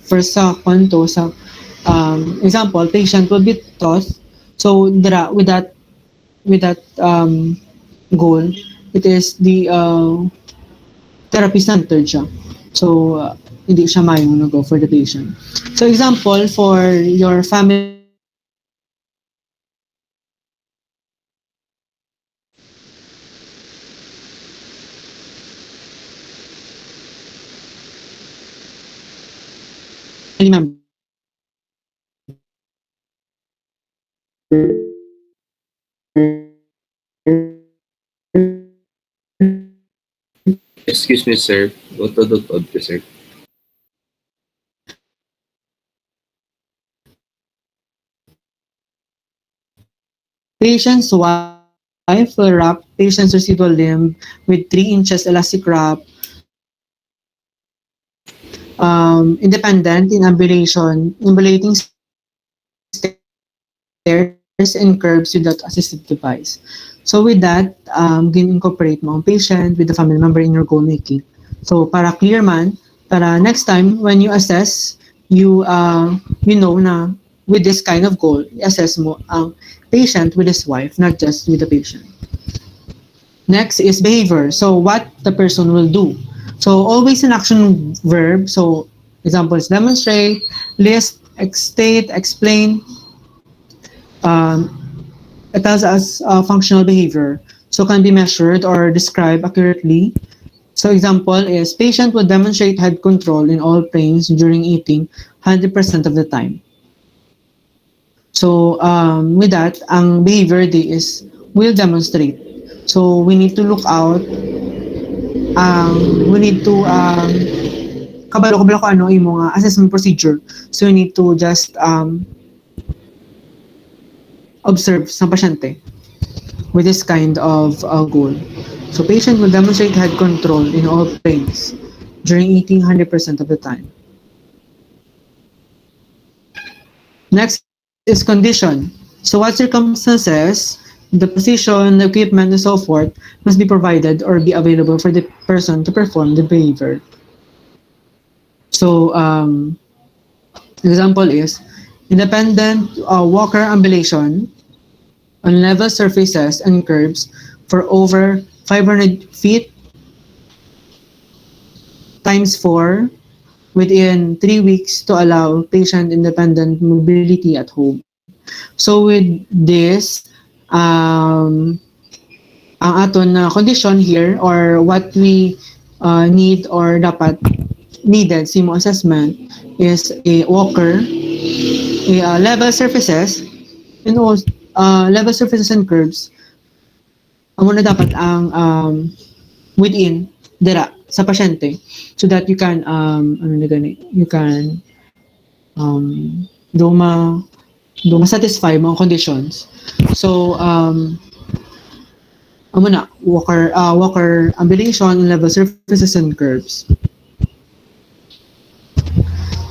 first sa konto sa example, patient will be taught. So with that goal, it is the therapy centered siya. So hindi siya mayong go for the patient. So example for your family member or friends, Excuse me, sir. Utod-utod ko, sir. patient's wife will wrap patient's residual limb with 3 inches elastic wrap, independent in ambulating stairs and curbs without assistive device. So with that, gin-incorporate mo ang patient with the family member in your goal making. So para clear man, para next time when you assess, you know na with this kind of goal, i-assess mo ang patient with his wife, not just with the patient. Next is behavior. So what the person will do. So always an action verb. So example is demonstrate, list, state, explain. Um, it tells us functional behavior. So can be measured or described accurately. So example is patient will demonstrate head control in all planes during eating 100% of the time. So with that, ang behavior day is will demonstrate. So we need to look out we need to kabalo ko ano yung mga assessment procedure. So we need to just observe sa pasyente with this kind of goal. So patient will demonstrate head control in all planes during eating 100% of the time. Next is condition. So what circumstances, the position, the equipment, and so forth must be provided or be available for the person to perform the behavior. So example is independent walker ambulation on level surfaces and curbs for over 500 feet times 4 within 3 weeks to allow patient independent mobility at home. So with this, ang aton na condition here or what we need or dapat needed sa imong assessment is a walker, a level surfaces, and also level surfaces and curves. Ang muna dapat ang within dira sa pasyente so that you can ano na gani, you can do ma-satisfy mga conditions. So ang muna walker ambulation, level surfaces and curves.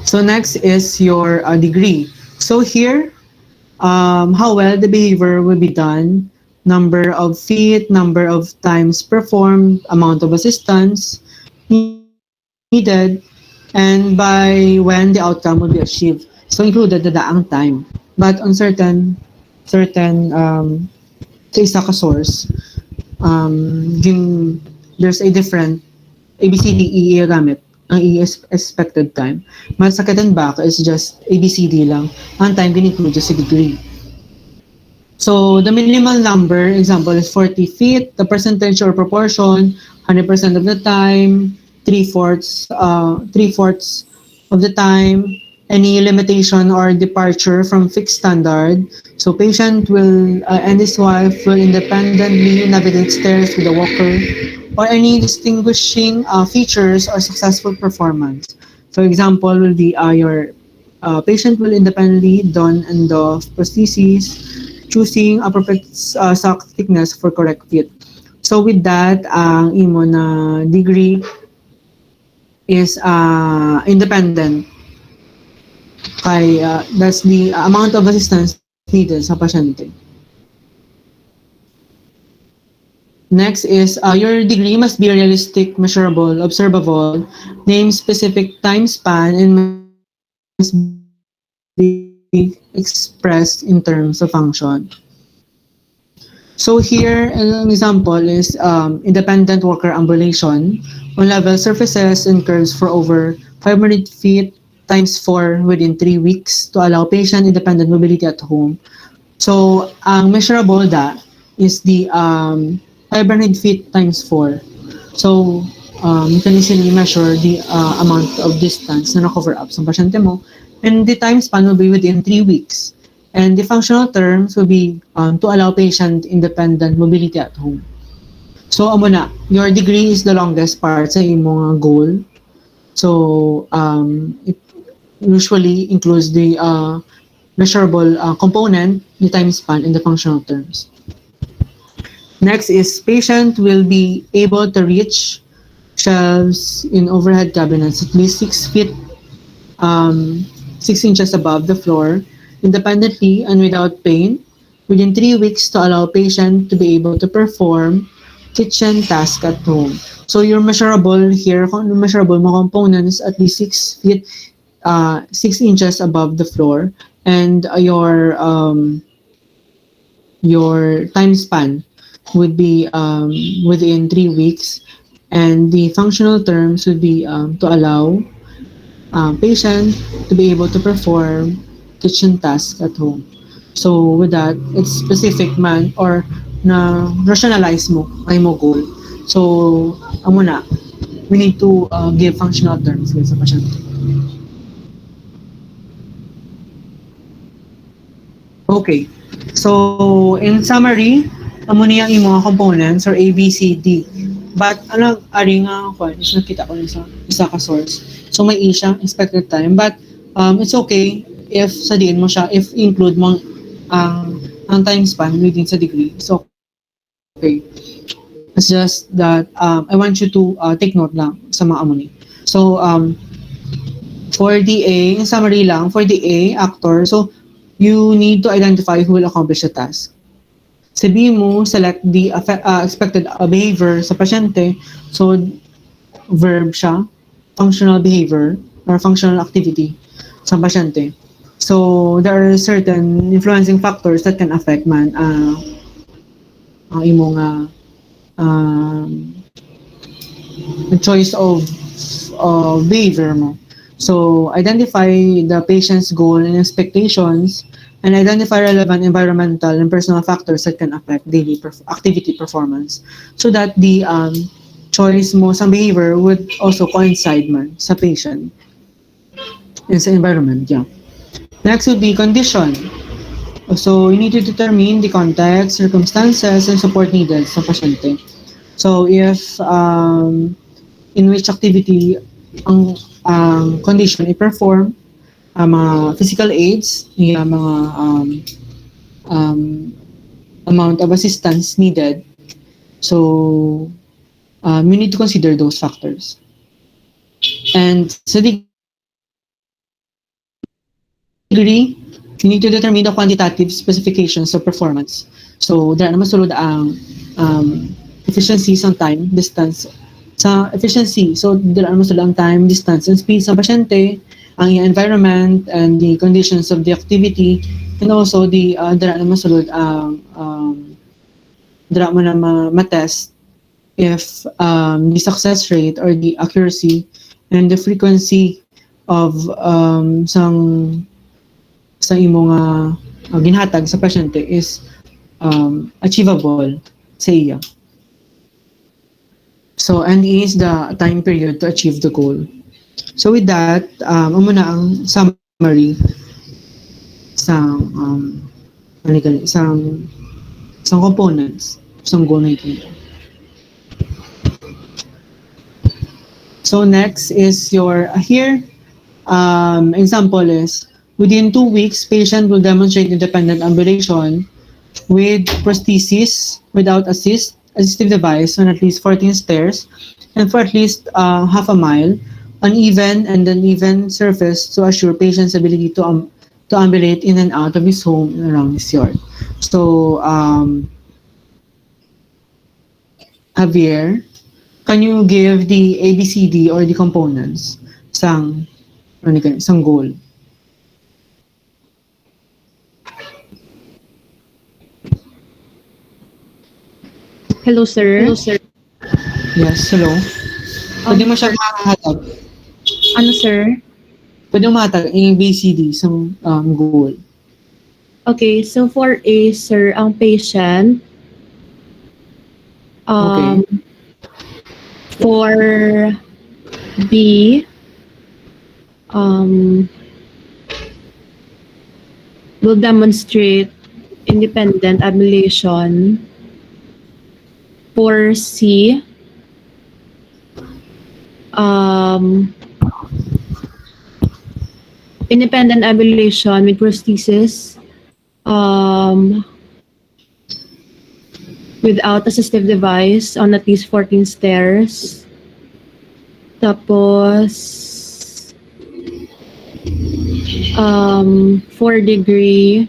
So next is your degree. So here, how well the behavior will be done, number of feet, number of times performed, amount of assistance needed, and by when the outcome will be achieved. So included the daang time. But on certain sa isa ka source, there's a different ABCDE gamit ang expected time. Mas sa and back is just ABCD lang. Ang time include just a degree. So the minimal number, example, is 40 feet. The percentage or proportion, 100% of the time, three-fourths of the time, any limitation or departure from fixed standard. So patient will and his wife will independently navigate stairs with a walker or any distinguishing features or successful performance. For example, will be your patient will independently don and doff prostheses, choosing appropriate sock thickness for correct fit. So with that, ang imo na degree is independent kay that's the amount of assistance needed sa pasyente. Next is your degree must be realistic, measurable, observable, name specific time span, and must be expressed in terms of function. So here, an example is independent worker ambulation on level surfaces and curves for over 500 feet times 4 within 3 weeks to allow patient independent mobility at home. So, ang measurable is the 500 feet times 4. So, you can easily measure the amount of distance na na-cover up sa pasyente mo. And the time span will be within 3 weeks. And the functional terms will be to allow patient independent mobility at home. So, amo na, your degree is the longest part sa imong goal. So, it usually includes the measurable component, the time span, and the functional terms. Next is patient will be able to reach shelves in overhead cabinets at least 6 feet, 6 inches above the floor, independently and without pain, within 3 weeks to allow patient to be able to perform kitchen task at home. So your measurable here, kung measurable mo components at least 6 feet, 6 inches above the floor, and your time span would be within 3 weeks, and the functional terms would be to allow patient to be able to perform kitchen tasks at home. So with that, it's specific man or na rationalize mo ay mo goal. So amo na, we need to give functional terms sa pasyente. Okay. So, in summary, amo niya yung mga components or A, B, C, D. But, ano, ari nga ako, is nakita ko isa ka source. So, may E siya, expected time. But, it's okay if sadiin mo siya, if include mo ang time span within sa degree. It's okay. It's just that I want you to take note lang sa mga amo ni. So, for the A, in summary lang, for the A, actor, so, you need to identify who will accomplish the task. Sabihin mo, select the expected behavior sa pasyente. So, verb siya, functional behavior, or functional activity sa pasyente. So, there are certain influencing factors that can affect man ang imong choice of behavior mo. So, identify the patient's goal and expectations, and identify relevant environmental and personal factors that can affect daily activity performance, so that the choice mo sa behavior would also coincide man sa patient and sa environment. Yeah. Next would be condition. So, you need to determine the context, circumstances, and support needed sa pasyente. So, if in which activity ang condition i-perform, mga physical aids, mga um, amount of assistance needed. So, you need to consider those factors. And sa degree, you need to determine the quantitative specifications of performance. So, dira naman sulod ang efficiency sa time, distance, sa efficiency. So, dira naman sulod ang time, distance, and speed sa pasyente, ang environment, and the conditions of the activity, and also the dira naman sulod ang dira mo na ma-test if the success rate or the accuracy and the frequency of sa imong ginhatag sa pasyente is achievable sa iya. So, and is the time period to achieve the goal. So, with that, amo na ang summary sa isang components sa goal na ito. So, next is your, here, example is, within 2 weeks, patient will demonstrate independent ambulation with prosthesis without assistive device on at least 14 stairs and for at least half a mile, uneven and uneven surface to assure patient's ability to ambulate in and out of his home and around his yard. So, Javier, can you give the ABCD or the components sang ano ni sang goal? Hello, sir. Yes, hello. Pwede mo siya Sir, mahatag. ano, sir? Pwede mo mahatag ABCD sang goal. Okay, so for A, sir, ang patient, Okay. um, for B, um, will demonstrate independent ablution. For C, um, independent ablution with prosthesis, um, without assistive device on at least 14 stairs. Tapos, 4 degree,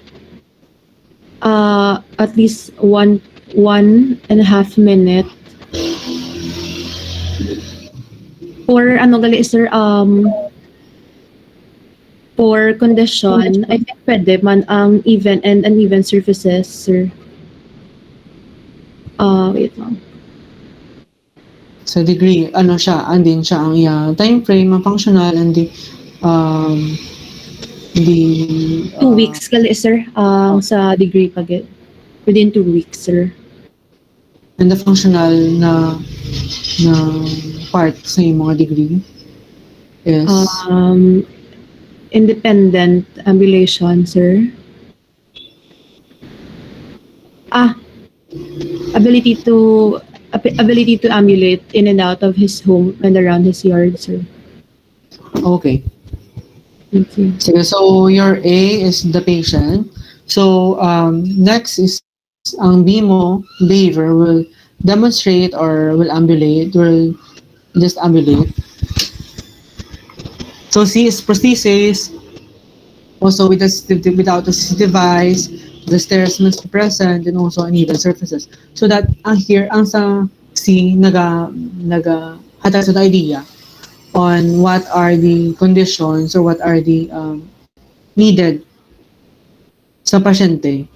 at least 1.5 minute. For ano gali sir, for condition, I think pwede man ang even and uneven surfaces, sir. Wait lang. Sa degree, ano siya, andin siya ang time frame, ang functional, and um, the 2 weeks gali sir, sa degree pag within 2 weeks, sir. and the functional na part sa iyong mga degree is Um, independent ambulation, sir. Ah, ability to ambulate in and out of his home and around his yard, sir. okay. Thank you. Sige, so your A is the patient. So next is ang B mo, behavior will demonstrate or will ambulate, will just ambulate. So C is prosthesis, also without assistive device, the stairs must be present and also uneven surfaces. So that ang here, ang sa C, naga hatag sa the idea on what are the conditions or what are the needed sa pasyente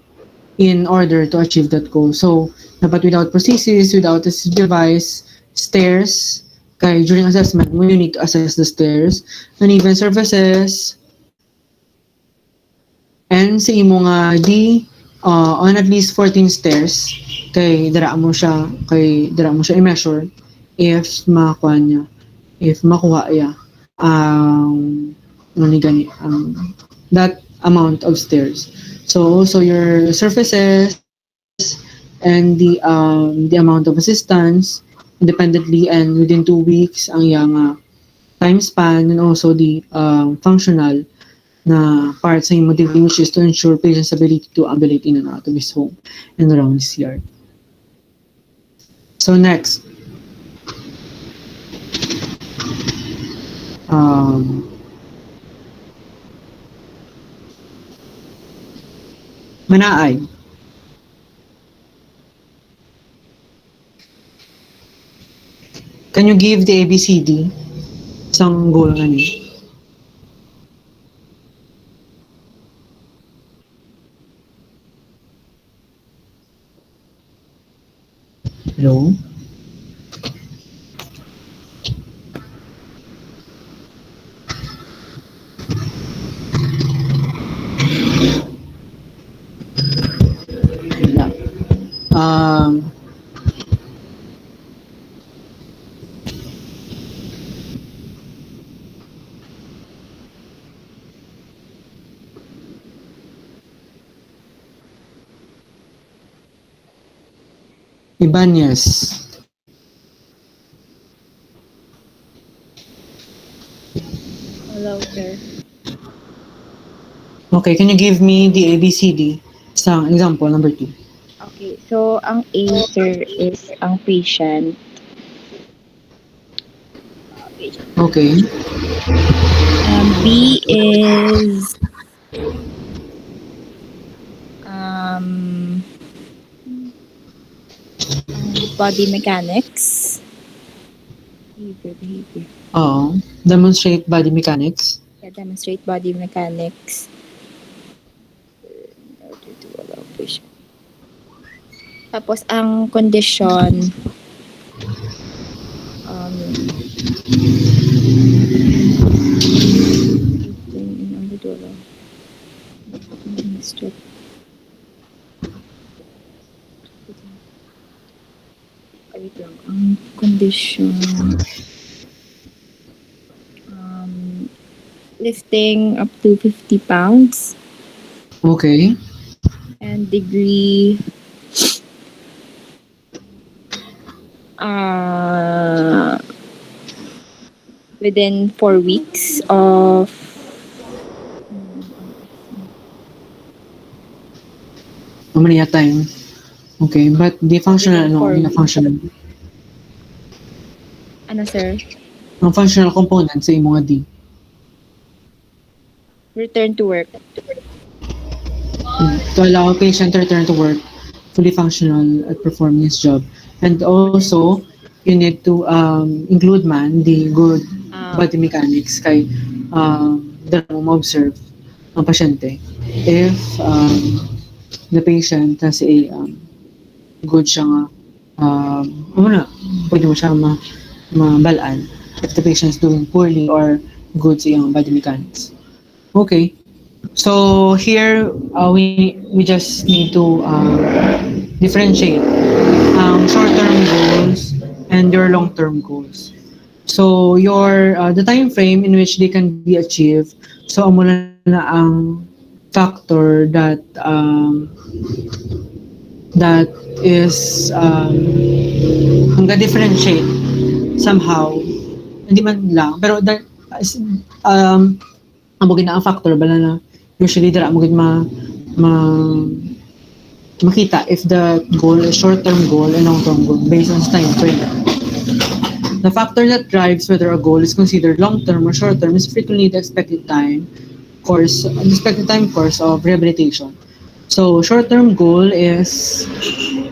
in order to achieve that goal. So, dapat without prosthesis, without assistive device, stairs, kay during assessment mo, you need to assess the stairs, uneven surfaces, and sa imo nga di on at least 14 stairs kay dira mo siya i-measure if makuha niya if makuha niya ano ni gani that amount of stairs. So also your surfaces and the amount of assistance independently and within 2 weeks ang iyang time span and also the functional na part sa imo degree which is to ensure patient's ability to ambulate in and out of his home and around his yard. So next, um, manaay. Can you give the ABCD isang goal nga ni? Hello? Wala. Ibanez. Hello, sir. Okay, can you give me the ABCD? Isang example, number 2. Okay, so ang A, sir, is ang patient. Okay. B is um body mechanics. Behavior. Oo. Demonstrate body mechanics. Yeah, demonstrate body mechanics. In order to allow patient. Tapos, ang condition, in order to allow demonstrate. Wait lang. Ang condition, lifting up to 50 pounds Okay. and degree within 4 weeks of How many a time? Okay, but the functional, Within ano, 4 yung weeks. functional, Ano, sir? ang functional component sa imong D. Return to work. To allow a patient to return to work fully functional at performing his job. And also, you need to include man the good body mechanics kay dala mo ma-observe ang pasyente. If the patient has a good siya nga ano na, pwede mo siya mabalaan if the patient is doing poorly or good sa iyang body mechanics. Okay. So here we just need to differentiate short-term goals and your long-term goals. So your the time frame in which they can be achieved. So amo na ang factor that is hangga differentiate somehow. Hindi man lang pero that amo gina ang factor bala na usually dira mo gid makita if the goal is short-term goal and long-term goal based on time frame. The factor that drives whether a goal is considered long-term or short-term is frequently the expected time course of rehabilitation. So short-term goal is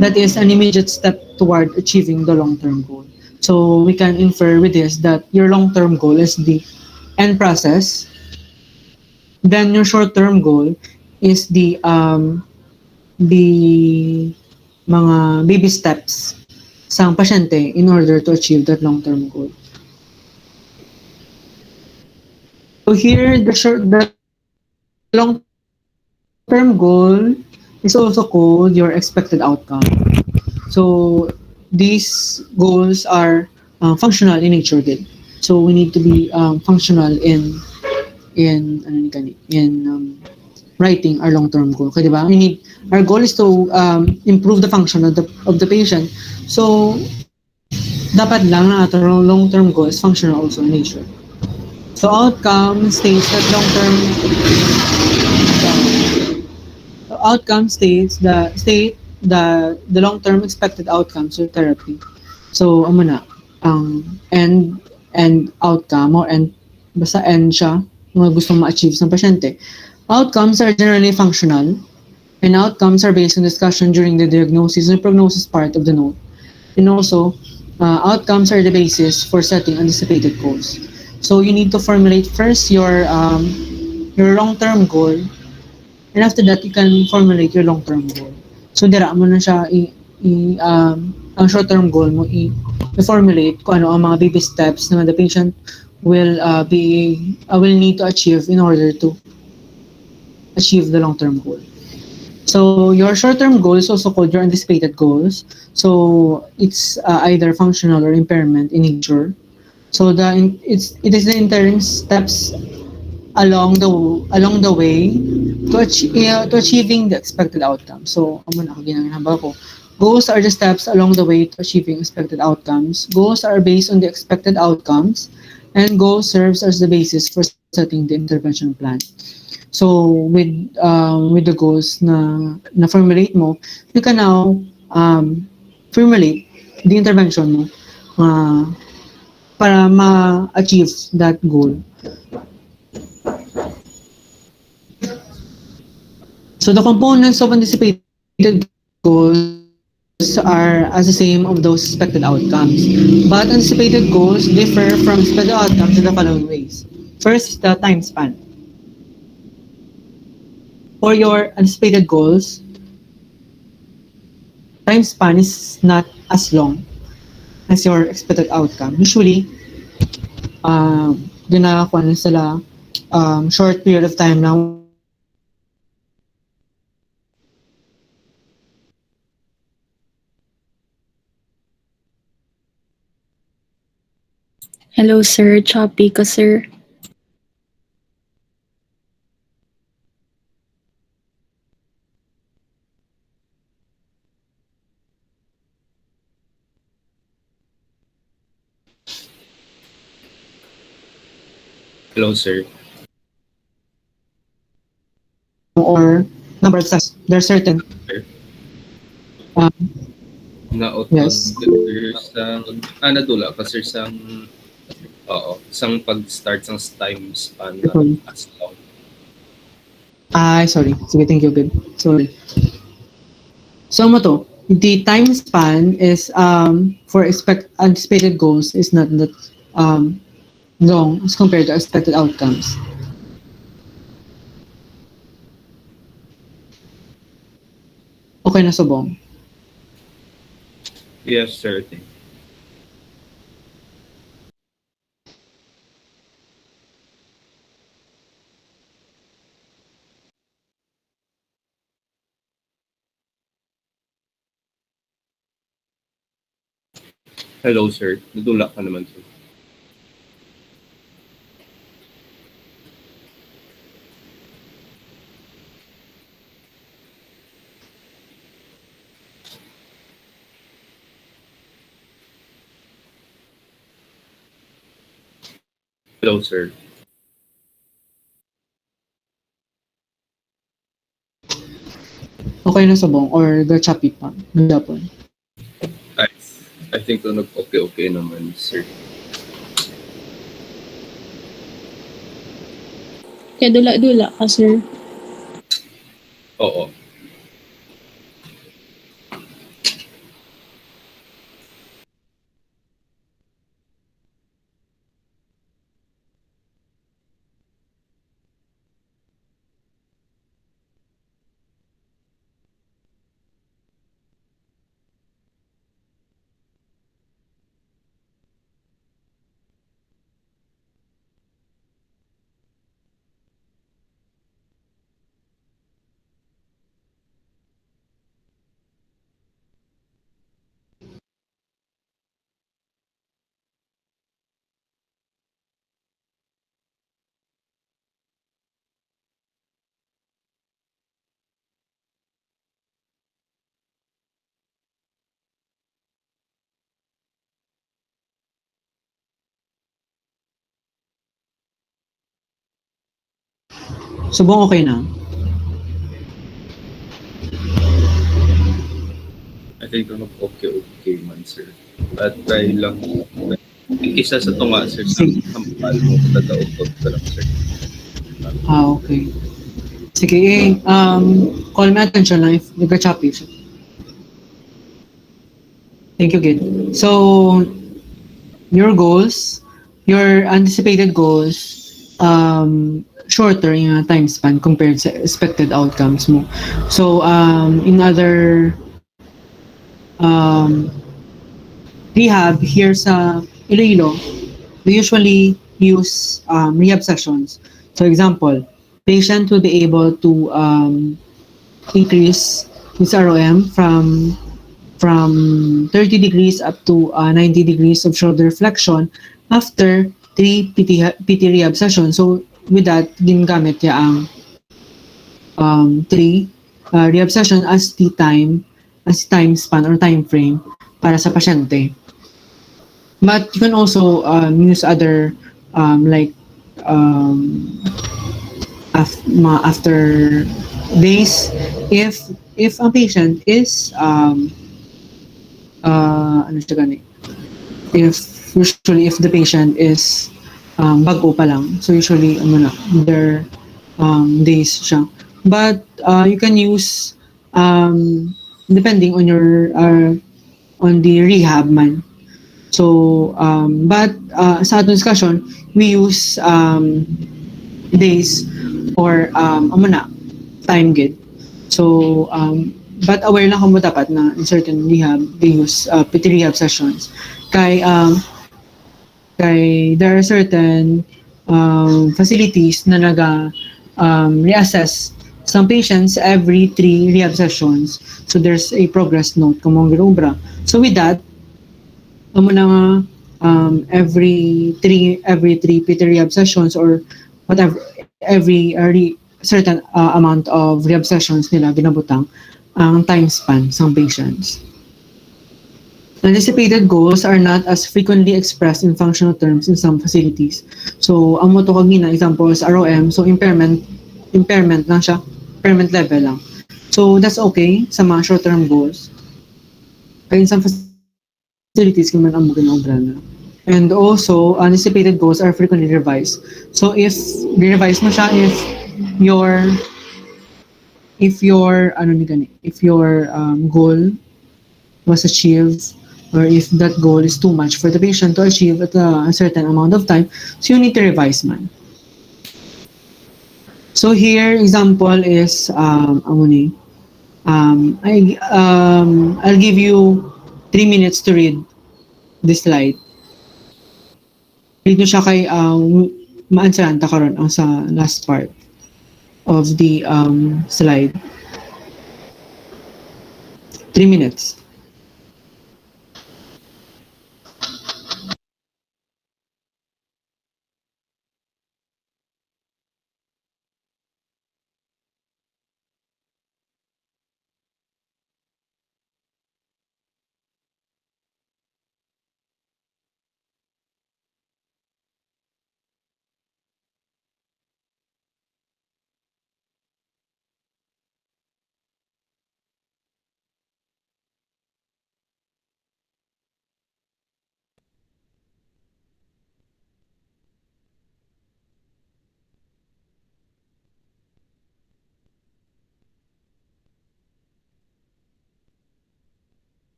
that is an immediate step toward achieving the long-term goal. So we can infer with this that your long-term goal is the end process. Then your short-term goal is the mga baby steps sa pasyente in order to achieve that long-term goal. So here, the long-term goal is also called your expected outcome. So these goals are functional in nature din. So we need to be functional in writing our long-term goal. Kaya diba? Our goal is to improve the function of the patient. So dapat lang na ato long-term goal is functional also in nature. So outcome states the long-term expected outcomes of therapy. So amo na ang end outcome or end basta end siya mga gustong ma-achieve ng pasyente. Outcomes are generally functional and outcomes are based on discussion during the diagnosis and prognosis part of the note. And also, outcomes are the basis for setting anticipated goals. So you need to formulate first your long-term goal, and after that you can formulate your long-term goal. So dira mo na siya ang short-term goal mo i-formulate kung ano ang mga baby steps na the patient will need to achieve in order to achieve the long-term goal. So your short-term goal is also called your anticipated goals. So it's either functional or impairment in nature. So it is the interim steps along the way to achieving the expected outcome. So amo na ako ginahambal ko. Goals are the steps along the way to achieving expected outcomes. Goals are based on the expected outcomes, and goal serves as the basis for setting the intervention plan. So with the goals na formulate mo, you can now formulate the intervention mo para ma-achieve that goal. So the components of anticipated goals are as the same of those expected outcomes. But anticipated goals differ from expected outcomes in the following ways. First is the time span. For your anticipated goals, time span is not as long as your expected outcome. Usually, ginagawa na sila short period of time lang within which you can Hello, sir. Choppy ka, sir. Hello, sir. or number of sessions. There are certain Sir, um, nauton yes. sir sang nadula ka sir sang oo, sang pag-start sang time span na Sorry. as long. Sorry. Sige, thank you. Good. Sorry. So mo to, the time span is for anticipated goals is not that um, long as compared to expected outcomes. Okay na subong. Yes, sir. Thank you. Hello, sir. Nadula ka naman, sir. Hello, sir. Okay na subong or the choppy pa. Gapon. I, I think to nag-okay-okay naman, sir. Kaya dula-dula ka, sir. Oo. Subong okay na. I think to nag-okay-okay man, sir. At try lang. Isa sa tunga, sir, sa Sige. hampal mo, tataupod ka lang, sir. Okay. Sige, call me attention lang if nagka-choppy. Thank you, Gid. So, your goals, your anticipated goals, shorter yung time span compared sa expected outcomes mo. So, in other rehab here sa Iloilo, we usually use rehab sessions. For example, patient will be able to increase his ROM from 30 degrees up to 90 degrees of shoulder flexion after 3 PT rehab sessions. So with that, ginagamit niya ang 3 rehab session as time span or time frame para sa pasyente. But you can also use other like um, after days if a patient is ano siya gani if usually if the patient is bago pa lang, so usually ano na their days siya, but you can use um, depending on your on the rehab man. So but sa atong discussion, we use days or amo na time gid. So but aware lang kamo dapat na in certain rehab they use PT rehab sessions kay there are certain facilities na naga reassess some patients every 3 rehab sessions. So there's a progress note kumong ginobra. So with that, amo na nga every three PT rehab sessions or whatever every certain amount of rehab sessions nila binabutang ang time span ng patients. Anticipated goals are not as frequently expressed in functional terms in some facilities. So, ang moto kagina example is ROM, so impairment lang siya, impairment level lang. So, that's okay sa mga short-term goals. Kaya in some facilities, kung man ang mga na. And also, anticipated goals are frequently revised. So, if revise mo siya, your ano ni gani, if your goal was achieved or if that goal is too much for the patient to achieve at a certain amount of time, so you need to revise man. So here, example is, ano ni, I'll give you 3 minutes to read this slide. Read nyo siya kay maansyahan ta karon ang sa last part of the slide. 3 minutes.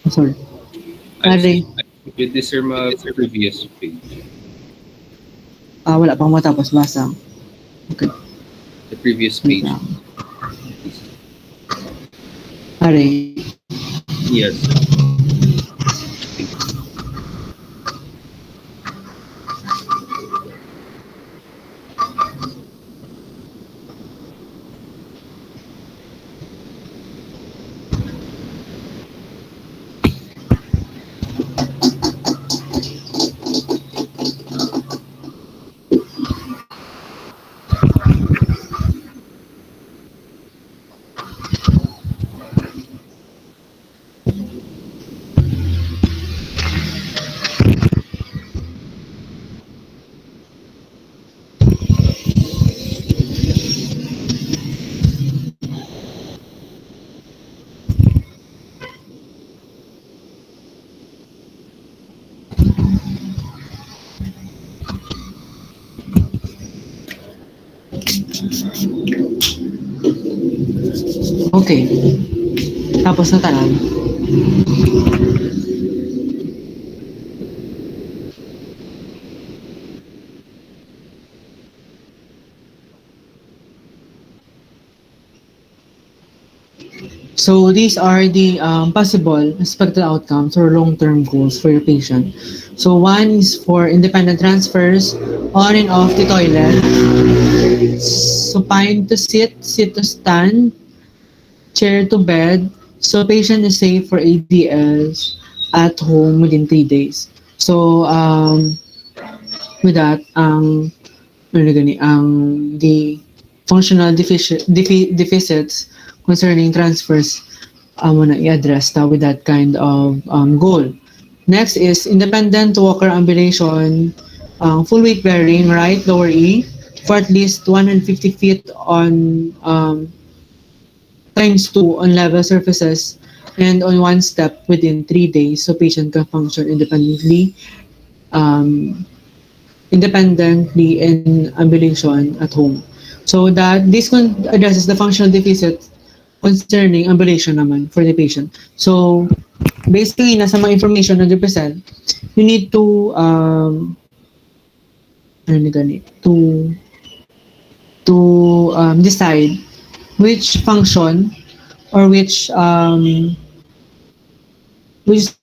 Sorry. I see. Ari, With this sir, previous page. wala pang matapos basa. Okay, The previous wait page. lang. Ari, Yes, sir. Page. okay. Tapos na tanan. So these are the possible expected outcomes or long-term goals for your patient. So one is for independent transfers on and off the toilet, supine to sit, sit to stand, chair to bed. So patient is safe for ADLs at home within 3 days. So with that, ano gani, the functional deficits concerning transfers mo na i-address ta with that kind of goal. Next is independent walker ambulation, full weight bearing, right, lower E, for at least 150 feet on times 2 on level surfaces and on one step within 3 days so patient can function um, independently in ambulation at home. So that this addresses the functional deficit concerning ambulation naman for the patient. So basically, nasa mga information na present, you need to ano ni gani, to decide which function or which is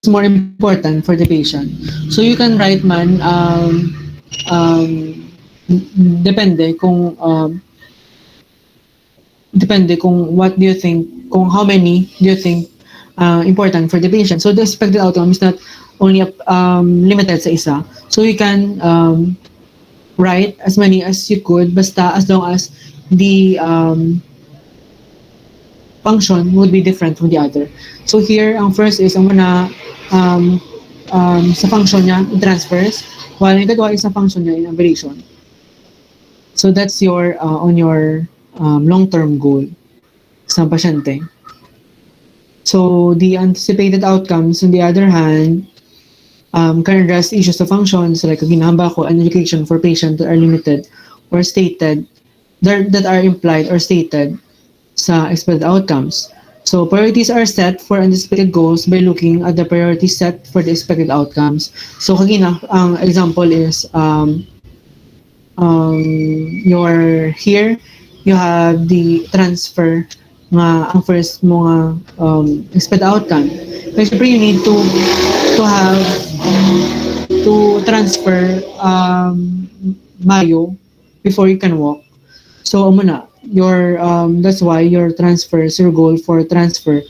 more important for the patient. So you can write man depende kung what do you think, kung how many do you think important for the patient. So the expected outcome is not only limited sa isa. So you can write as many as you could, basta as long as the function would be different from the other. So here, ang first is ang muna sa function niya, in transfers, while yung dalawa is sa function niya in aberration. So that's your on your long-term goal sa pasyente. So the anticipated outcomes, on the other hand, can address issues of functions like ginahamba ko and education for patients that are limited or stated that are implied or stated sa expected outcomes. So priorities are set for anticipated goals by looking at the priorities set for the expected outcomes. So kagina, ang example is your here you have the transfer nga ang first mo nga expected outcome. Pero syempre you need to have to transfer Mayo before you can walk. So amo na your that's why your transfers, your goal for transfer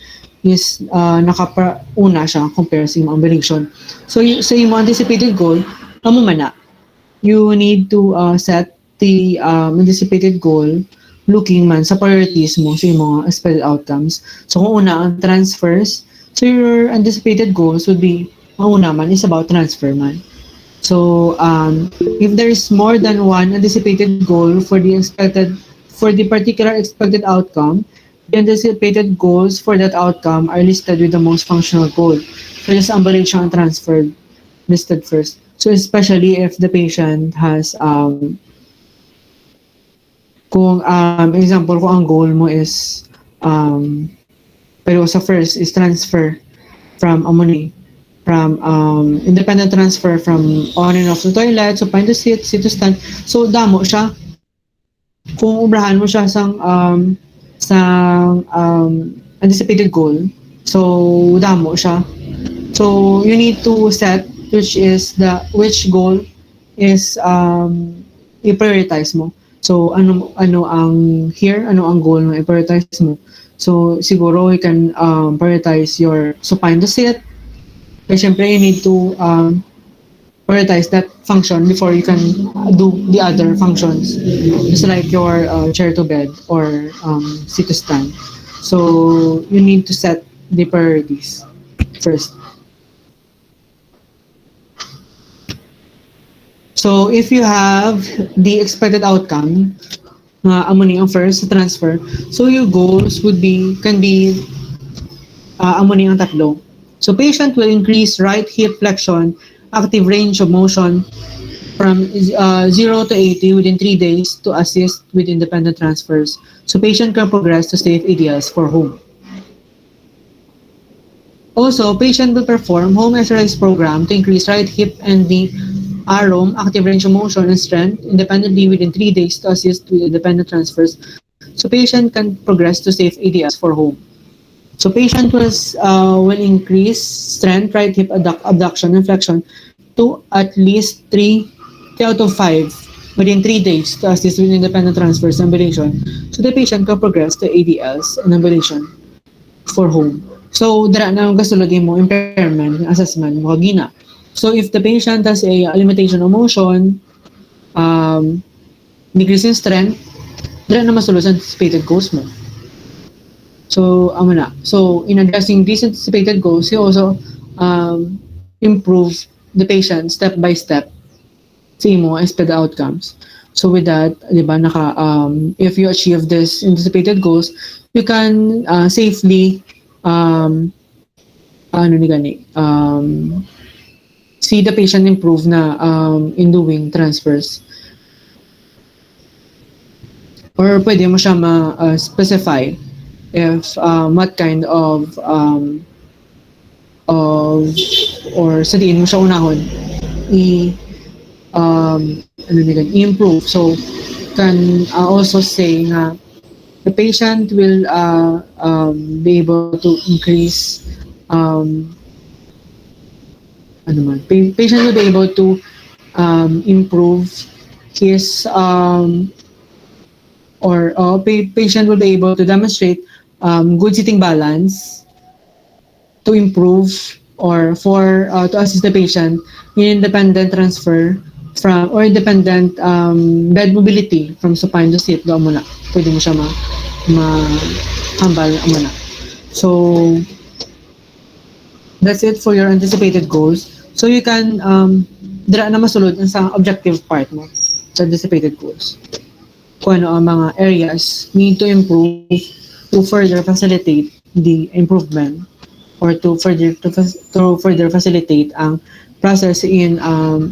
is nakapauna siya compare sa imong ambulation. So sa imong anticipated goal, amo man na you need to set the anticipated goal looking man sa priorities mo sa imong expected outcomes. So kung una ang transfers, so your anticipated goals would be ang una man is about transfer man. So if there is more than one anticipated goal for the particular expected outcome, the anticipated goals for that outcome are listed with the most functional goal. So just ambulation and transfer listed first. So especially if the patient has kung example kung ang goal mo is pero sa first is transfer from amuni, from independent transfer from on and off the toilet, supine to sit to stand. So damo siya. Kung ubrahan mo siya sang anticipated goal, so damo siya. So you need to set which goal is i-prioritize mo. So ano ang goal na i-prioritize mo. So siguro you can prioritize your supine to sit. Kasi syempre you need to prioritize that function before you can do the other functions. Just like your chair to bed or sit to stand. So you need to set the priorities first. So if you have the expected outcome, amo ni ang first transfer. So your goals can be amo ni ang tatlo. So patient will increase right hip flexion, active range of motion from 0 to 80 within 3 days to assist with independent transfers. So patient can progress to safe areas for home. Also, patient will perform home exercise program to increase right hip and knee arm, active range of motion and strength independently within 3 days to assist with independent transfers. So patient can progress to safe areas for home. So patient will increase strength, right hip abduction and flexion to at least 3 out of 5 within 3 days to assist with independent transfers and ambulation. So the patient can progress to ADLs and ambulation for home. So dara na ang kasulod mo impairment assessment mo gina. So if the patient has a limitation of motion, decrease in strength, dara na masulod sa anticipated goals mo. So amo na. So in addressing these anticipated goals, you also improve the patient step by step sa imo expected outcomes. So with that, di ba, if you achieve this anticipated goals, you can safely see the patient improve na in doing transfers. Or pwede mo siya ma-specify if what kind of or sabihin mo siya unahon i-improve. So can also say na the patient will be able to increase patient will be able to improve his patient will be able to demonstrate good sitting balance to improve or to assist the patient in independent transfer from or independent bed mobility from supine to sit do mo na pwede mo siya hambal mo na. So that's it for your anticipated goals. So you can dira na masulod sa objective part mo sa anticipated goals. Kung ano ang mga areas need to improve to further facilitate the improvement or to further facilitate ang process in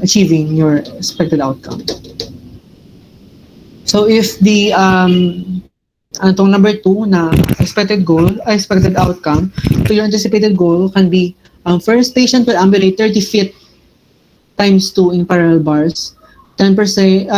achieving your expected outcome. So if the itong number 2 na expected outcome, so your anticipated goal can be first, patient will ambulate 30 feet times 2 in parallel bars, 10%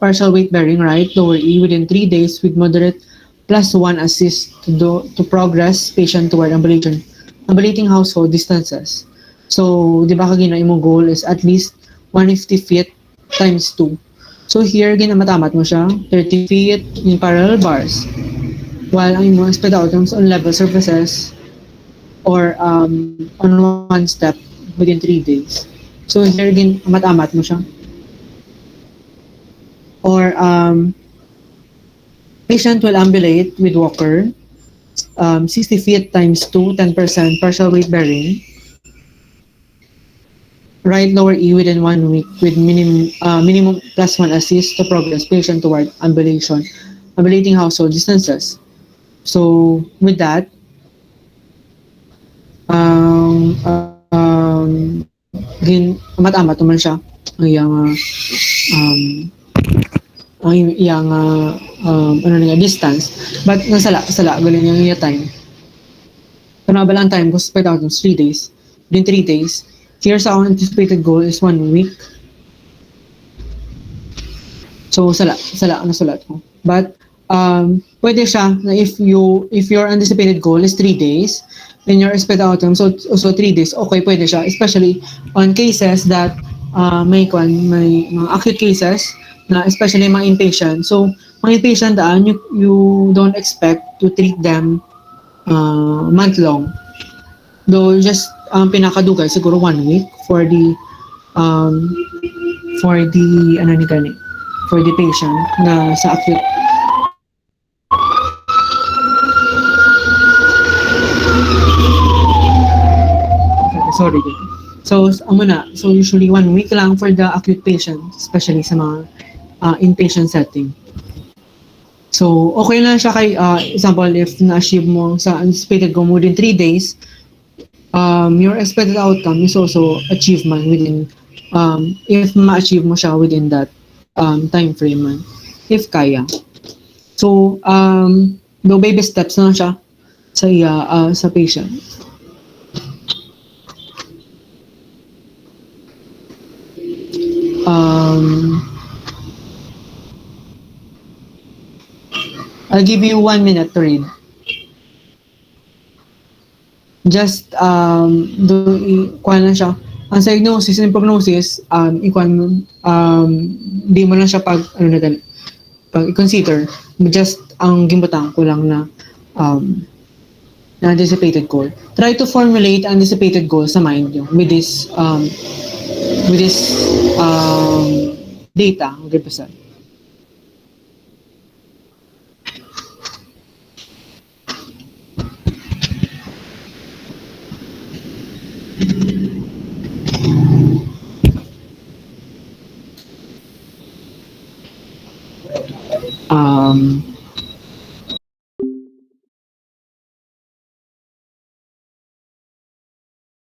partial weight bearing right lower E within 3 days with moderate +1 assist to progress patient toward ambulating household distances. So, di ba kagina imong goal is at least 150 feet times 2. So here, ginamatamat mo siya, 30 feet in parallel bars. While ang imong expected outcomes on level surfaces or on one step within 3 days. So here, ginamatamat mo siya. Or patient will ambulate with walker, 60 feet times 2, 10% partial weight bearing. Right lower E within 1 week with minimum +1 assist to progress patient toward ambulating household distances. So with that, amat-amat naman siya ang distance, but nasala galing yung time. Panabala ang time ko spread out in 3 days. Within 3 days. Here's our anticipated goal is 1 week. So sala ang nasulat ko. But pwede siya na if your anticipated goal is 3 days, then your expected outcome so 3 days, okay, pwede siya, especially on cases that may mga acute cases na especially mga inpatient. So mga inpatient you don't expect to treat them month long. Though just pinakadugay siguro 1 week for the ano ni gani, for the patient na sa acute. Sorry. So so usually 1 week lang for the acute patient, especially sa mga inpatient setting. So okay na siya kay example if na-achieve mo sa anticipated goal mo within 3 days, your expected outcome is also achievement within if ma-achieve mo siya within that time frame man, if kaya. So do baby steps na siya sa patient. I'll give you 1 minute to read. Just kuha na siya. Ang diagnosis and prognosis, di mo na siya pag i-consider. Just ang gimbutang ko lang na anticipated goal. Try to formulate anticipated goal sa mind nyo with this data. Okay, basta.